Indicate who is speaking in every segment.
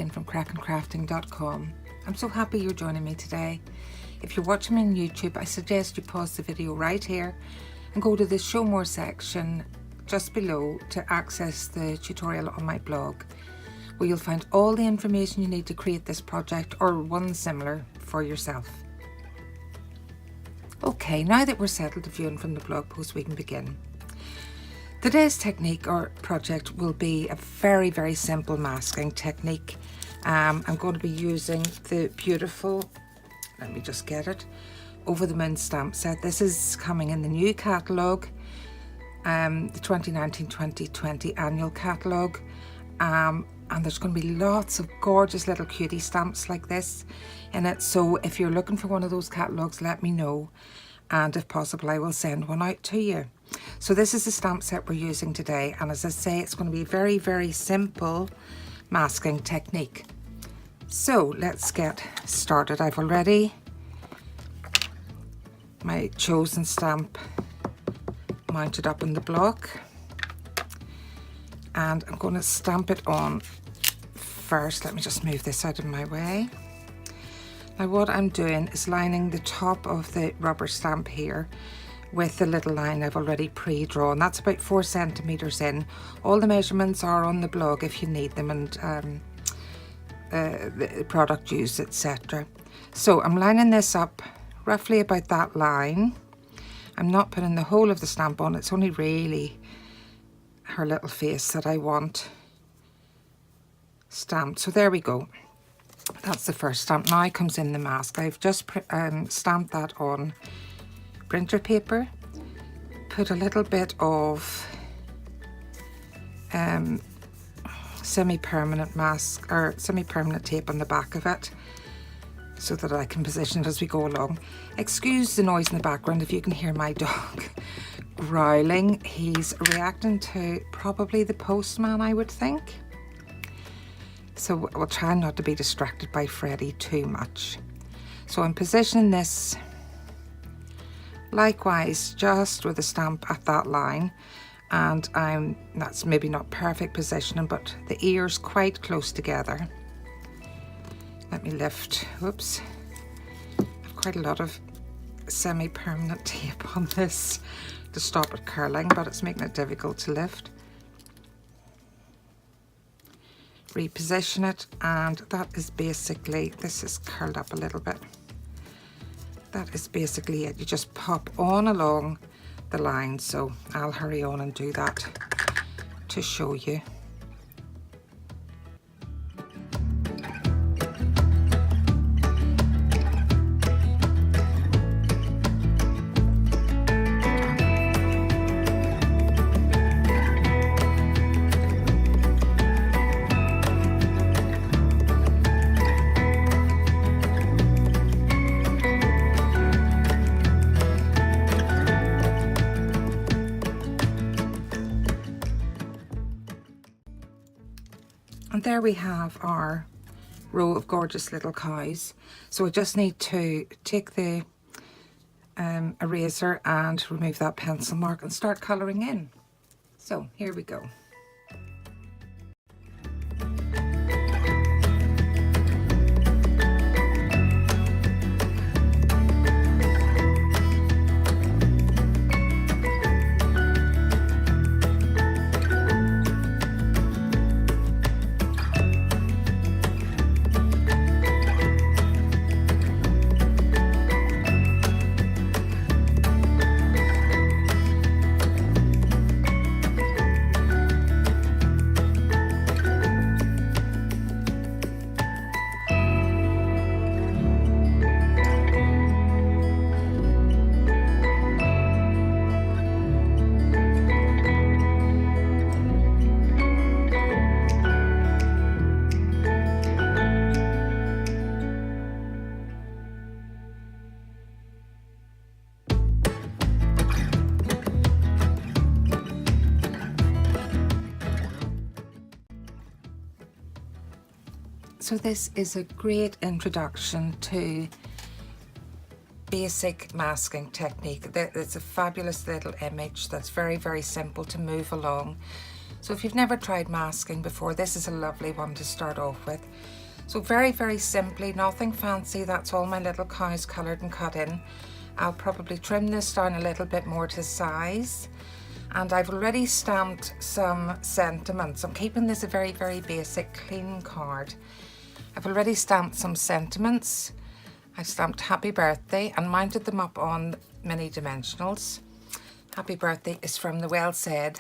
Speaker 1: Lilian from crackandcrafting.com. I'm so happy you're joining me today. If you're watching me on YouTube, I suggest you pause the video right here and go to the Show More section just below to access the tutorial on my blog, where you'll find all the information you need to create this project or one similar for yourself. Okay, now that we're settled to viewing from the blog post, we can begin. Today's technique or project will be a very, very simple masking technique. I'm going to be using the beautiful, let me just get it, Over the Moon stamp set. This is coming in the new catalogue, the 2019-2020 annual catalogue. And there's going to be lots of gorgeous little cutie stamps like this in it. So if you're looking for one of those catalogues, let me know. And if possible, I will send one out to you. So this is the stamp set we're using today. And as I say, it's going to be a very, very simple masking technique. So let's get started. I've already my chosen stamp mounted up in the block. And I'm going to stamp it on first. Let me just move this out of my way. Now what I'm doing is lining the top of the rubber stamp here with the little line I've already pre-drawn. That's about 4 centimeters in. All the measurements are on the blog if you need them, and the product used, etc. So I'm lining this up roughly about that line. I'm not putting the whole of the stamp on, it's only really her little face that I want stamped. So there we go. That's the first stamp. Now comes in the mask. I've just stamped that on printer paper, put a little bit of semi-permanent mask or semi-permanent tape on the back of it so that I can position it as we go along. Excuse the noise in the background if you can hear my dog growling. He's reacting to probably the postman, I would think. So we'll try not to be distracted by Freddie too much. So I'm positioning this likewise just with a stamp at that line, and that's maybe not perfect positioning, but the ears quite close together. Let me lift, whoops, I've quite a lot of semi-permanent tape on this to stop it curling, but it's making it difficult to lift. Reposition it, and that is basically, this is curled up a little bit. That is basically it. You just pop on along the line. So I'll hurry on and do that to show you. And there we have our row of gorgeous little cows. So I just need to take the eraser and remove that pencil mark and start colouring in. So here we go. So this is a great introduction to basic masking technique. It's a fabulous little image that's very, very simple to move along. So if you've never tried masking before, this is a lovely one to start off with. So very, very simply, nothing fancy. That's all my little cows coloured and cut in. I'll probably trim this down a little bit more to size. And I've already stamped some sentiments. I'm keeping this a very, very basic, clean card. I've already stamped some sentiments. I stamped happy birthday and mounted them up on mini dimensionals. Happy birthday is from the Well Said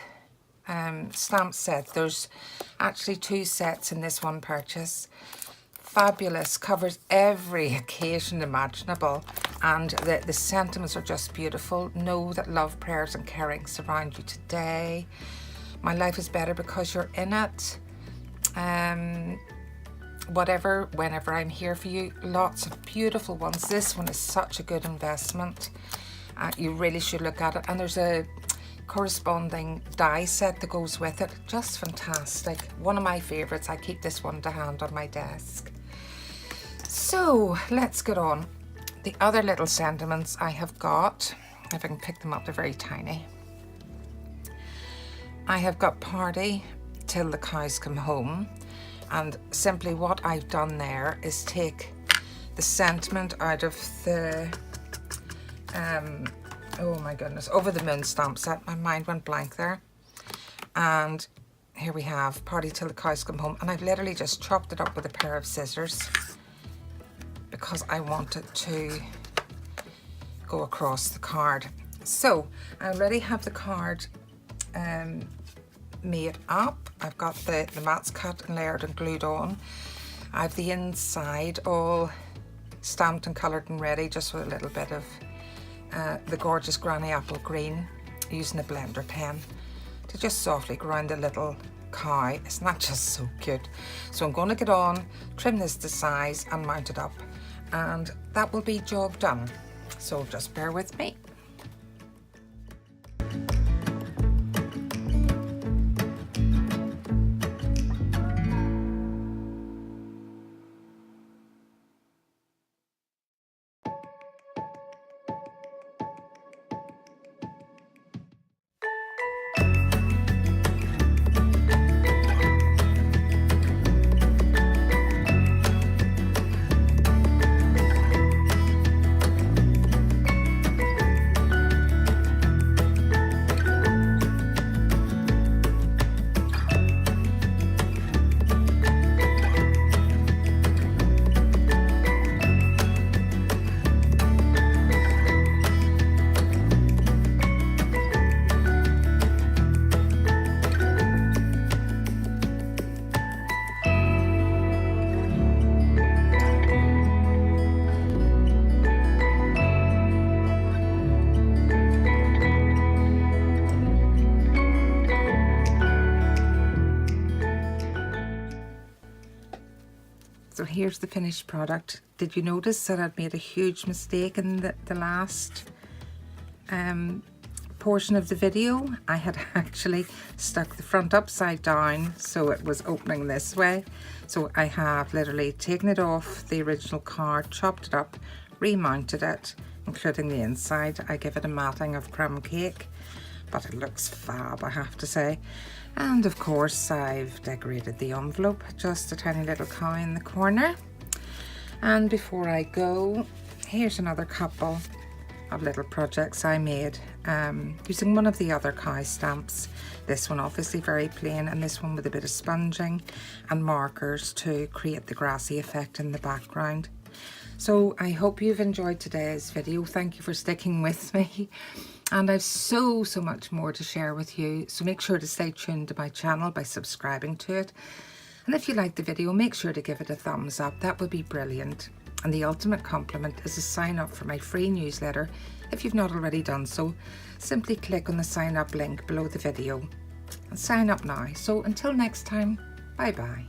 Speaker 1: stamp set. There's actually 2 sets in this one purchase. Fabulous, covers every occasion imaginable, and the sentiments are just beautiful. Know that love, prayers and caring surround you today. My life is better because you're in it. Whatever, whenever I'm here for you. Lots of beautiful ones. This one is such a good investment. You really should look at it. And there's a corresponding die set that goes with it. Just fantastic. One of my favourites. I keep this one to hand on my desk. So let's get on. The other little sentiments I have got, if I can pick them up, they're very tiny. I have got party till the cows come home. And simply what I've done there is take the sentiment out of the, oh my goodness, Over the Moon stamp set. My mind went blank there. And here we have Party Till the Cows Come Home. And I've literally just chopped it up with a pair of scissors because I want it to go across the card. So I already have the card made up. I've got the mats cut and layered and glued on. I have the inside all stamped and coloured and ready, just with a little bit of the gorgeous Granny Apple Green, using a blender pen to just softly grind the little cow. Isn't that just so cute? So I'm going to get on, trim this to size and mount it up, and that will be job done. So just bear with me. So here's the finished product. Did you notice that I'd made a huge mistake in the last portion of the video? I had actually stuck the front upside down so it was opening this way. So I have literally taken it off the original card, chopped it up, remounted it, including the inside. I give it a matting of crumb cake, but it looks fab, I have to say. And of course I've decorated the envelope, just a tiny little cow in the corner. And before I go, here's another couple of little projects I made using one of the other cow stamps. This one obviously very plain, and this one with a bit of sponging and markers to create the grassy effect in the background. So I hope you've enjoyed today's video. Thank you for sticking with me. And I've so much more to share with you. So make sure to stay tuned to my channel by subscribing to it. And if you liked the video, make sure to give it a thumbs up. That would be brilliant. And the ultimate compliment is to sign up for my free newsletter. If you've not already done so, simply click on the sign up link below the video and sign up now. So until next time, bye bye.